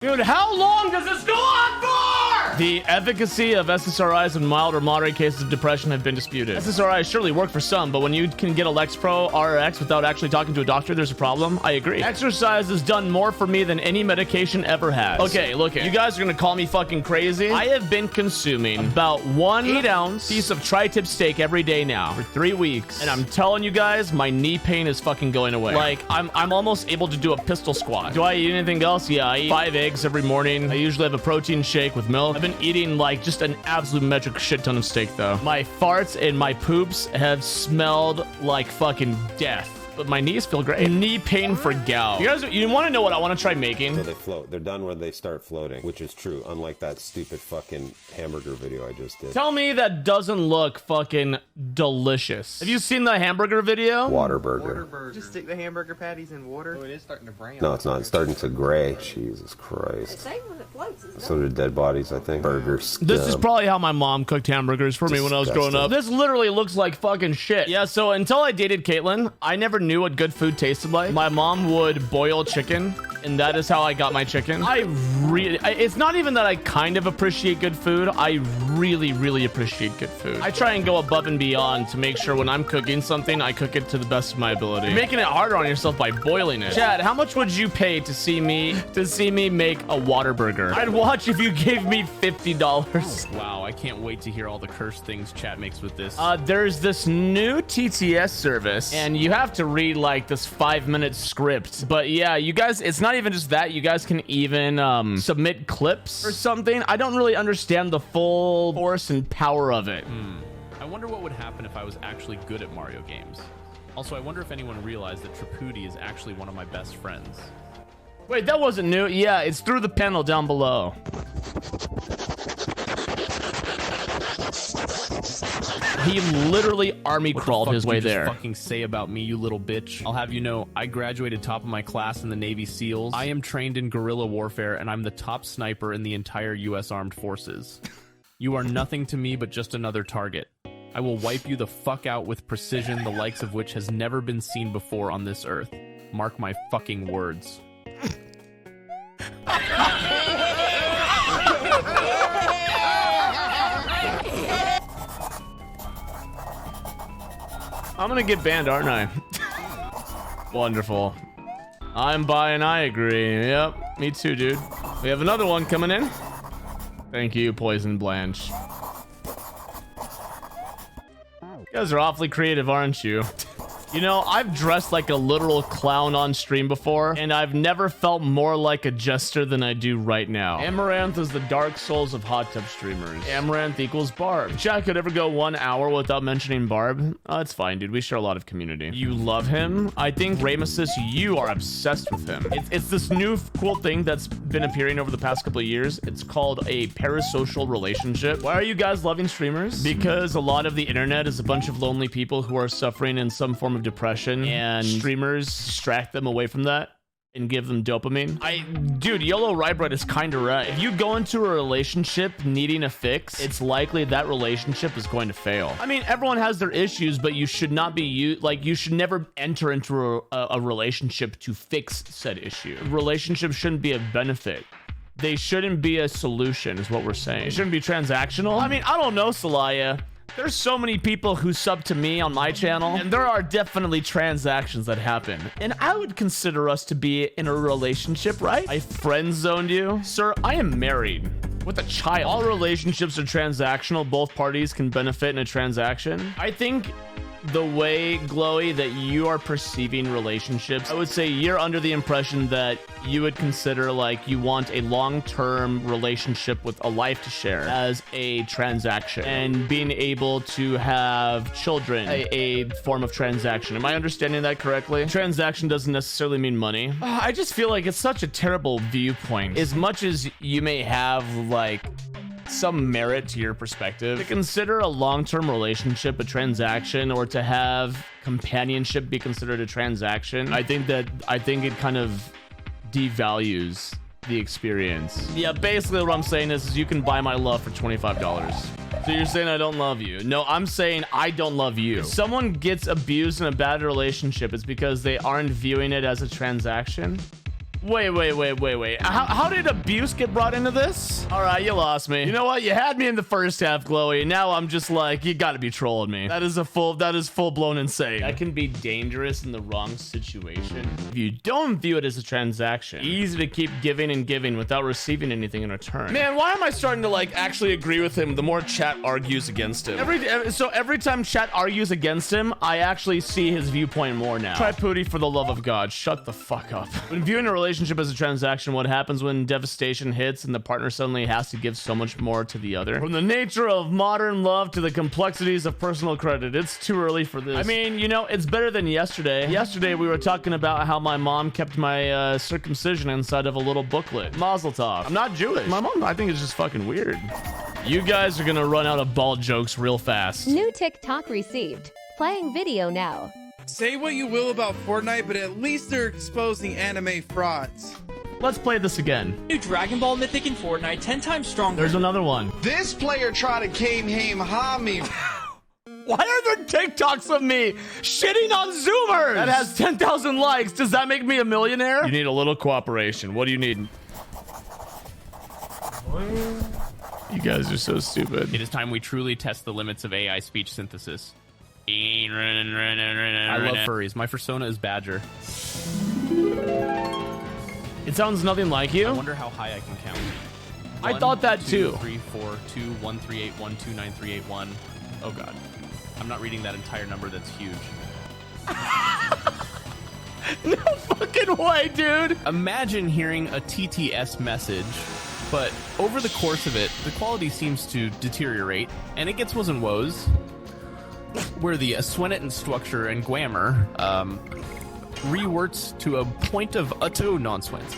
Dude, how long does this go on for? The efficacy of SSRIs in mild or moderate cases of depression have been disputed. SSRIs surely work for some, but when you can get a Lexapro RX without actually talking to a doctor, there's a problem. I agree. Exercise has done more for me than any medication ever has. Okay, look, you guys are gonna call me fucking crazy. I have been consuming about 1 8-ounce piece of tri-tip steak every day now for 3 weeks. And I'm telling you guys, my knee pain is fucking going away. Like, I'm almost able to do a pistol squat. Do I eat anything else? Yeah, I eat 5 eggs every morning. I usually have a protein shake with milk. I've been eating like just an absolute metric shit ton of steak though. My farts and my poops have smelled like fucking death. But my knees feel great. Knee pain for gout. You want to know what I want to try making? So they float. They're done when they start floating, which is true. Unlike that stupid fucking hamburger video I just did. Tell me that doesn't look fucking delicious. Have you seen the hamburger video? Waterburger. Just stick the hamburger patties in water. Oh, it is starting to brown. No, it's not. It's starting to gray. Jesus Christ. It's safe when it floats, isn't it? So do dead bodies, I think. Burgers. This is probably how my mom cooked hamburgers for me when I was growing up. This literally looks like fucking shit. Yeah, so until I dated Caitlin, I never knew what good food tasted like. My mom would boil chicken, and that is how I got my chicken. It's not even that I kind of appreciate good food. I really appreciate good food. I try and go above and beyond to make sure when I'm cooking something, I cook it to the best of my ability. You're making it harder on yourself by boiling it. Chad, how much would you pay to see me make a Waterburger? I'd watch if you gave me $50. Wow, I can't wait to hear all the curse things chat makes with this. There's this new TTS service, and you have to read like this 5-minute script. But yeah, you guys, it's not even just that. You guys can even submit clips or something. I don't really understand the full force and power of it. I wonder what would happen if I was actually good at Mario games. Also, I wonder if anyone realized that Tripudi is actually one of my best friends. Wait, that wasn't new. Yeah, it's through the panel down below. He literally army crawled his way there. What the fuck did you just fucking say about me, you little bitch? I'll have you know, I graduated top of my class in the Navy SEALs. I am trained in guerrilla warfare, and I'm the top sniper in the entire U.S. Armed Forces. You are nothing to me but just another target. I will wipe you the fuck out with precision, the likes of which has never been seen before on this earth. Mark my fucking words. I'm gonna get banned, aren't I? Wonderful. I'm buying, I agree. Yep, me too, dude. We have another one coming in. Thank you, Poison Blanche. You guys are awfully creative, aren't you? You know, I've dressed like a literal clown on stream before, and I've never felt more like a jester than I do right now. Amaranth is the Dark Souls of hot tub streamers. Amaranth equals Barb. Chat could ever go 1 hour without mentioning Barb? It's fine, dude. We share a lot of community. You love him? I think, Ramesis, you are obsessed with him. It's this new cool thing that's been appearing over the past couple of years. It's called a parasocial relationship. Why are you guys loving streamers? Because a lot of the internet is a bunch of lonely people who are suffering in some form of depression, and streamers distract them away from that and give them dopamine. Dude, YOLO Rybread is kind of right. If you go into a relationship needing a fix, it's likely that relationship is going to fail. I mean, everyone has their issues, but you should not be you should never enter into a relationship to fix said issue. Relationships shouldn't be a benefit. They shouldn't be a solution, is what we're saying. It shouldn't be transactional. I mean, I don't know, Salaya. There's so many people who sub to me on my channel, and there are definitely transactions that happen. And I would consider us to be in a relationship, right? I friend zoned you. Sir, I am married with a child. All relationships are transactional. Both parties can benefit in a transaction. I think the way, Glowy, that you are perceiving relationships, I would say you're under the impression that you would consider like you want a long-term relationship with a life to share as a transaction, and being able to have children a form of transaction. Am I understanding that correctly? Transaction doesn't necessarily mean money. I just feel like it's such a terrible viewpoint. As much as you may have like some merit to your perspective, to consider a long-term relationship a transaction, or to have companionship be considered a transaction, I think it kind of devalues the experience. Yeah, basically what I'm saying is you can buy my love for $25. So you're saying I don't love you? No, I'm saying I don't love you. If someone gets abused in a bad relationship, it's because they aren't viewing it as a transaction. Wait. How did abuse get brought into this? All right, you lost me. You know what? You had me in the first half, Chloe. Now I'm just like, you gotta be trolling me. That is full blown insane. That can be dangerous in the wrong situation. If you don't view it as a transaction, easy to keep giving and giving without receiving anything in return. Man, why am I starting to like actually agree with him the more chat argues against him? Every time chat argues against him, I actually see his viewpoint more now. Try Pooty, for the love of God. Shut the fuck up. When viewing a relationship as a transaction, what happens when devastation hits and the partner suddenly has to give so much more to the other? From the nature of modern love to the complexities of personal credit, it's too early for this. I mean, you know, it's better than yesterday. Yesterday, we were talking about how my mom kept my circumcision inside of a little booklet. Mazel tov. I'm not Jewish. My mom, I think, is just fucking weird. You guys are gonna run out of bald jokes real fast. New TikTok received. Playing video now. Say what you will about Fortnite, but at least they're exposing anime frauds. Let's play this again. New Dragon Ball Mythic in Fortnite, 10 times stronger. There's another one. This player tried to Kamehameha me. Why are there TikToks of me shitting on Zoomers? That has 10,000 likes. Does that make me a millionaire? You need a little cooperation. What do you need? You guys are so stupid. It is time we truly test the limits of AI speech synthesis. I love furries. My persona is Badger. It sounds nothing like you. I wonder how high I can count. I thought that too. 3, 4, 2, 1, 3, 8, 1, 2, 9, 3, 8, 1. Oh god. I'm not reading that entire number. That's huge. No fucking way, dude. Imagine hearing a TTS message, but over the course of it, the quality seems to deteriorate, and it gets woes and woes, where the Swennet structure and grammar reworts to a point of utter nonsense,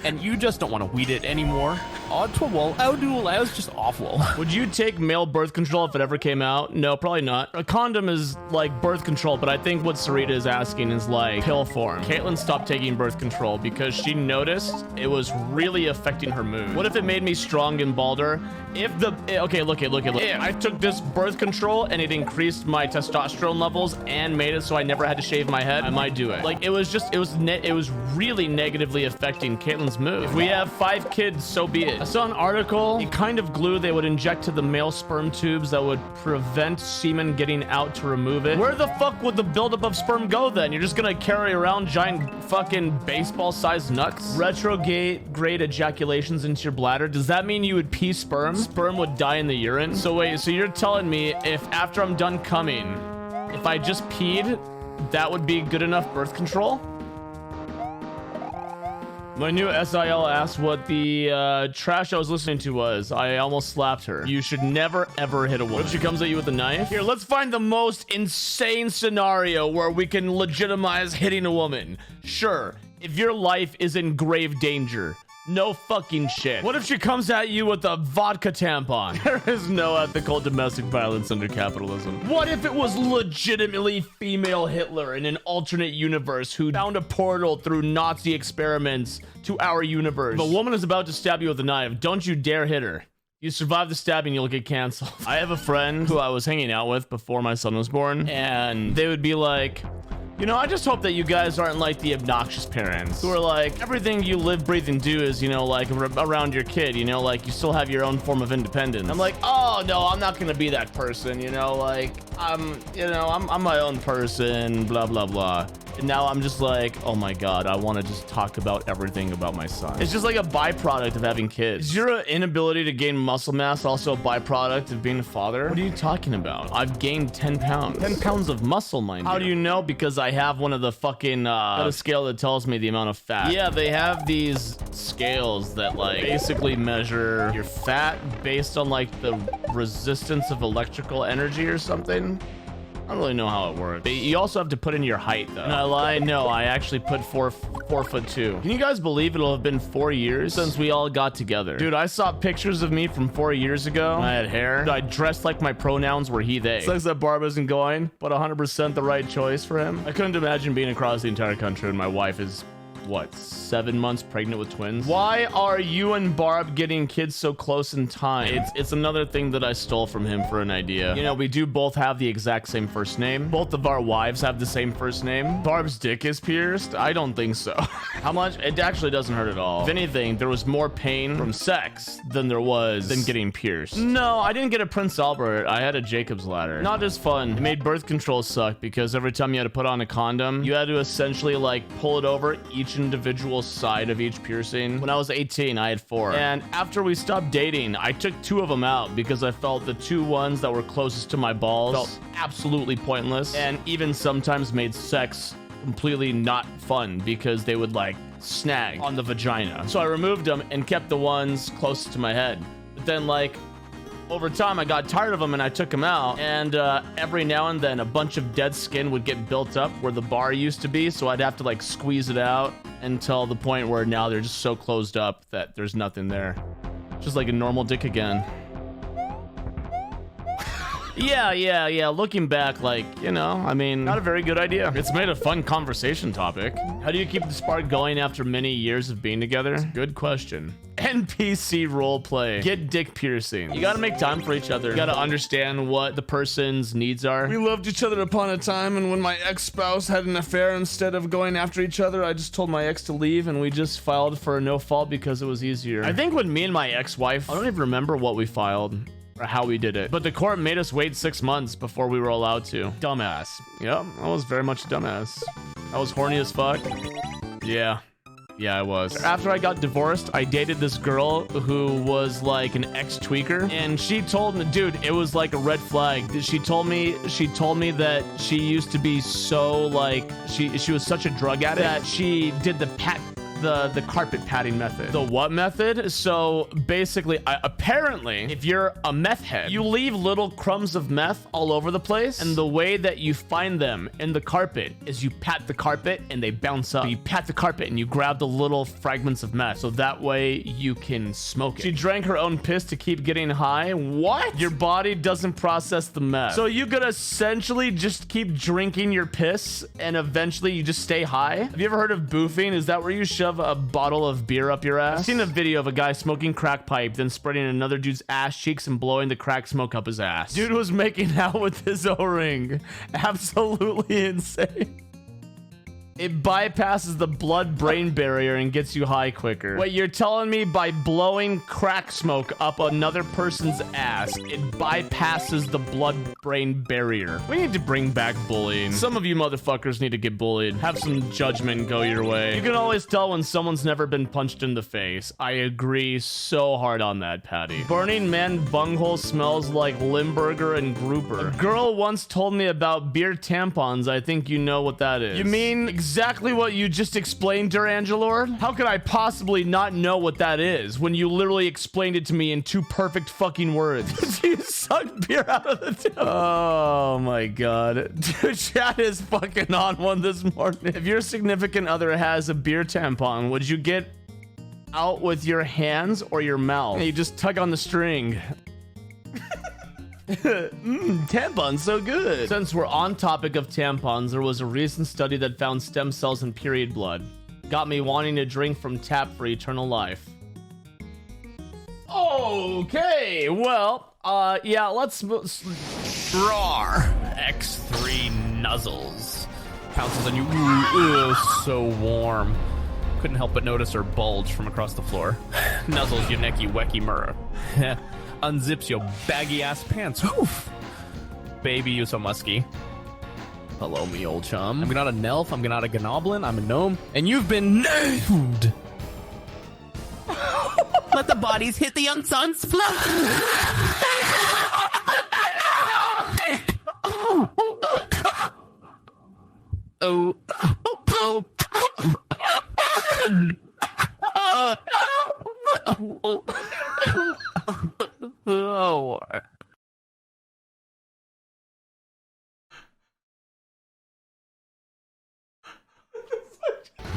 and you just don't want to weed it anymore. That was just awful. Would you take male birth control if it ever came out? No, probably not. A condom is like birth control, but I think what Sarita is asking is like pill form. Caitlyn stopped taking birth control because she noticed it was really affecting her mood. What if it made me strong and balder? If the okay, look. If I took this birth control and it increased my testosterone levels and made it so I never had to shave my head, I might do it. Like it was really negatively affecting Caitlyn's mood. If we have 5 kids, so be it. I saw an article, the kind of glue they would inject to the male sperm tubes that would prevent semen getting out to remove it. Where the fuck would the buildup of sperm go then? You're just gonna carry around giant fucking baseball-sized nuts? Retrograde ejaculations into your bladder. Does that mean you would pee sperm? Sperm would die in the urine? So wait, so you're telling me if after I'm done coming, if I just peed, that would be good enough birth control? My new SIL asked what the trash I was listening to was. I almost slapped her. You should never, ever hit a woman. What if she comes at you with a knife? Here, let's find the most insane scenario where we can legitimize hitting a woman. Sure, if your life is in grave danger. No fucking shit. What if she comes at you with a vodka tampon? There is no ethical domestic violence under capitalism. What if it was legitimately female Hitler in an alternate universe who found a portal through Nazi experiments to our universe? If a woman is about to stab you with a knife, don't you dare hit her. You survive the stabbing, you'll get canceled. I have a friend who I was hanging out with before my son was born, and they would be like, you know, I just hope that you guys aren't like the obnoxious parents who are like, everything you live, breathe, and do is, you know, like around your kid, you know, like you still have your own form of independence. I'm like, oh no, I'm not gonna be that person, you know, like I'm my own person, blah, blah, blah. And now I'm just like, oh my God, I want to just talk about everything about my son. It's just like a byproduct of having kids. Is your inability to gain muscle mass also a byproduct of being a father? What are you talking about? I've gained 10 pounds. 10 pounds of muscle, mind you. How do you know? Because I have one of the fucking, got a scale that tells me the amount of fat. Yeah, they have these scales that like basically measure your fat based on like the resistance of electrical energy or something. I don't really know how it works. But you also have to put in your height, though. No, I lie. No, I actually put 4'2". Can you guys believe it'll have been 4 years since we all got together? Dude, I saw pictures of me from 4 years ago. I had hair. Dude, I dressed like my pronouns were he, they. Sucks that Barb isn't going, but 100% the right choice for him. I couldn't imagine being across the entire country and my wife is what, 7 months pregnant with twins. Why are you and Barb getting kids so close in time? It's another thing that I stole from him for an idea. You know, we do both have the exact same first name. Both of our wives have the same first name. Barb's dick is pierced? I don't think so. How much? It actually doesn't hurt at all. If anything, there was more pain from sex than there was than getting pierced. No, I didn't get a Prince Albert. I had a Jacob's ladder. Not as fun. It made birth control suck because every time you had to put on a condom, you had to essentially like pull it over each individual side of each piercing. When I was 18, I had 4. And after we stopped dating, I took 2 of them out because I felt the 2 ones that were closest to my balls felt absolutely pointless and even sometimes made sex completely not fun because they would like snag on the vagina. So I removed them and kept the ones closest to my head. But then like over time, I got tired of them and I took them out. And every now and then, a bunch of dead skin would get built up where the bar used to be. So I'd have to like squeeze it out until the point where now they're just so closed up that there's nothing there. Just like a normal dick again. Yeah. Looking back, like, you know, I mean, not a very good idea. It's made a fun conversation topic. How do you keep the spark going after many years of being together? Good question. NPC roleplay. Get dick piercing. You gotta make time for each other. You gotta understand what the person's needs are. We loved each other upon a time, and when my ex-spouse had an affair, instead of going after each other, I just told my ex to leave, and we just filed for a no fault because it was easier. I think when me and my ex-wife, I don't even remember what we filed or how we did it, but the court made us wait 6 months before we were allowed to. Dumbass. Yep, I was very much a dumbass. I was horny as fuck. Yeah, I was. After I got divorced, I dated this girl who was like an ex-tweaker, and she told me, dude, it was like a red flag. She told me that she used to be so like, she was such a drug addict that she did the carpet patting method. The what method? So basically, apparently, if you're a meth head, you leave little crumbs of meth all over the place, and the way that you find them in the carpet is you pat the carpet and they bounce up. So you pat the carpet and you grab the little fragments of meth, so that way you can smoke it. She drank her own piss to keep getting high. What? Your body doesn't process the meth. So you could essentially just keep drinking your piss and eventually you just stay high? Have you ever heard of boofing? Is that where you shove a bottle of beer up your ass? I've seen a video of a guy smoking crack pipe, then spreading another dude's ass cheeks and blowing the crack smoke up his ass. Dude was making out with his O-ring. Absolutely insane. It bypasses the blood-brain barrier and gets you high quicker. Wait, you're telling me by blowing crack smoke up another person's ass, it bypasses the blood-brain barrier? We need to bring back bullying. Some of you motherfuckers need to get bullied. Have some judgment go your way. You can always tell when someone's never been punched in the face. I agree so hard on that, Patty. Burning Man bunghole smells like Limburger and Grouper. A girl once told me about beer tampons. I think you know what that is. You mean exactly what you just explained, Durangelord? How could I possibly not know what that is when you literally explained it to me in 2 perfect fucking words? You suck beer out of the tip. Oh my god. Dude, chat is fucking on one this morning. If your significant other has a beer tampon, would you get out with your hands or your mouth? You just tug on the string. Tampons, so good. Since we're on topic of tampons, there was a recent study that found stem cells in period blood. Got me wanting to drink from tap for eternal life. Okay, well, yeah, let's... Roar. X3 nuzzles. Pounces on you. Ooh, so warm. Couldn't help but notice her bulge from across the floor. Nuzzles, you necky wecky murra. Unzips your baggy ass pants. Oof. Baby, you so musky. Hello, me old chum. I'm not a Nelf, I'm not a Gnoblin, I'm a gnome, and you've been named. Let the bodies hit the young sun's fluff. Oh. Oh.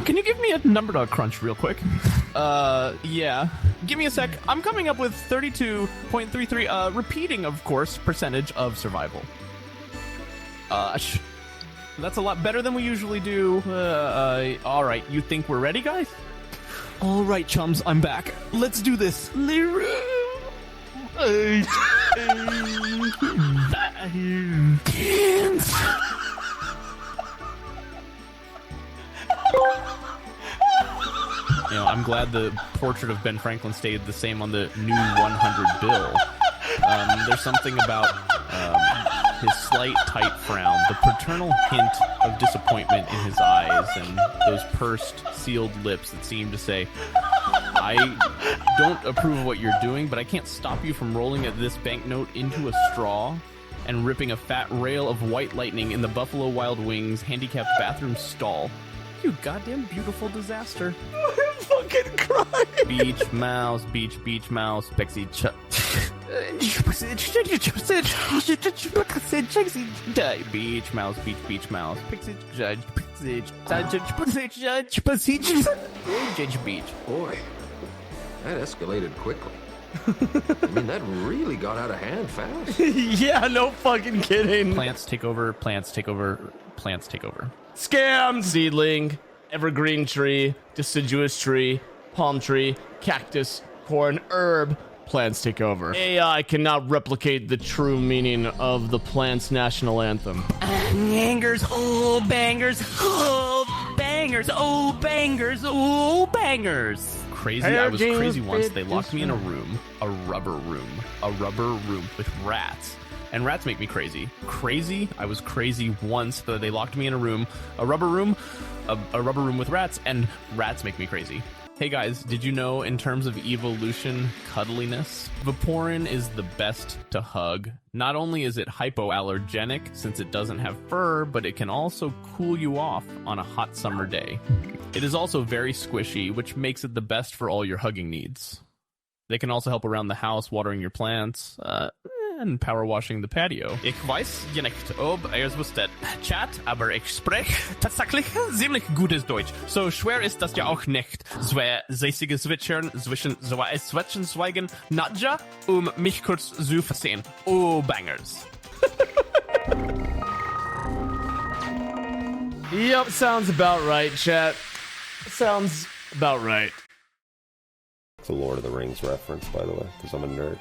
Can you give me a number to crunch real quick? Yeah. Give me a sec. I'm coming up with 32.33, repeating, of course, percentage of survival. That's a lot better than we usually do. All right, you think we're ready, guys? All right, chums, I'm back. Let's do this. You know, I'm glad the portrait of Ben Franklin stayed the same on the new 100 bill. There's something about his slight tight frown, the paternal hint of disappointment in his eyes, and those pursed, sealed lips that seem to say, I don't approve of what you're doing, but I can't stop you from rolling this banknote into a straw and ripping a fat rail of white lightning in the Buffalo Wild Wings handicapped bathroom stall. You goddamn beautiful disaster. I'm fucking crying. Beach mouse, beach mouse, Pixie Beach mouse, beach mouse, Pixie judge, beach. Boy, that escalated quickly. I mean, that really got out of hand fast. Yeah, no fucking kidding. Plants take over, plants take over, plants take over. Scam. Seedling, evergreen tree, deciduous tree, palm tree, cactus, corn, herb. Plants take over. AI cannot replicate the true meaning of the plant's national anthem. Bangers, oh bangers, oh bangers, oh bangers, oh bangers. Crazy, I was crazy once. They locked me in a room, a rubber room with rats. And rats make me crazy. Crazy, I was crazy once. They locked me in a room, a rubber room with rats, and rats make me crazy. Hey guys, did you know in terms of evolution cuddliness, Vaporin is the best to hug? Not only is it hypoallergenic since it doesn't have fur, but it can also cool you off on a hot summer day. It is also very squishy, which makes it the best for all your hugging needs. They can also help around the house, watering your plants, and power washing the patio. Ich weiß ja nicht, ob es wusstet. Chat, aber ich sprech tatsächlich ziemlich gutes Deutsch. So schwer ist das ja auch nicht. Zwei säßige Zwitschern zwischen zwei Zwetschenzweigen Nadja, mich kurz zu versehen. Oh, bangers. Yep, sounds about right, chat. Sounds about right. It's a Lord of the Rings reference, by the way, because I'm a nerd.